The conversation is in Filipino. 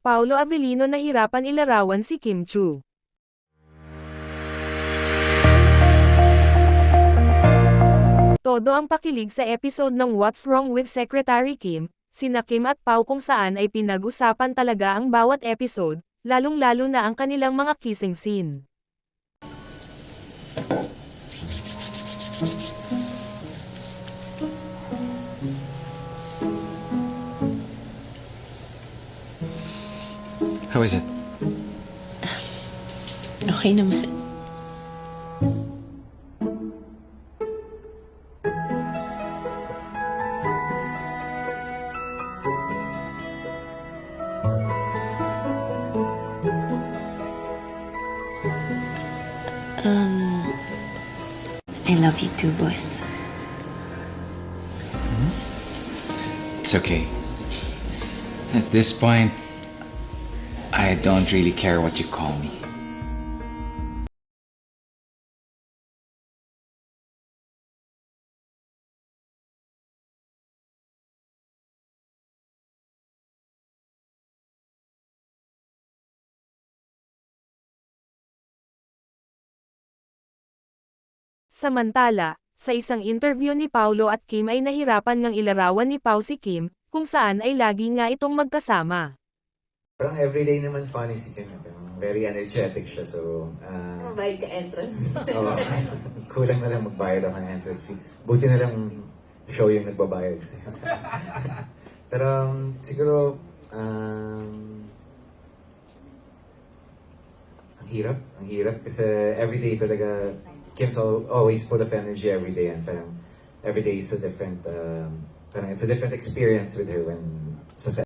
Paolo Avellino nahirapan ilarawan si Kim Chu. Todo ang pakilig sa episode ng What's Wrong with Secretary Kim, sina Kim at Pao kung saan ay pinag-usapan talaga ang bawat episode, lalong-lalo na ang kanilang mga kissing scene. How is it? Okay naman. I love you too, boss. It's okay. At this point, I don't really care what you call me. Samantala, sa isang interview ni Paolo at Kim ay nahirapan ngang ilarawan ni Pao si Kim, kung saan ay lagi nga itong magkasama. Parang everyday naman funny si Kim. Very energetic siya. So, Mabait ka entrance. oo, kulang na lang magbayad ako ng entrance fee. Buti na lang show yung nagbabayad sa'yo. Pero siguro, ang hirap kasi everyday talaga, Kim's always full of energy every day and parang every day is a different, parang it's a different experience with her when sa set.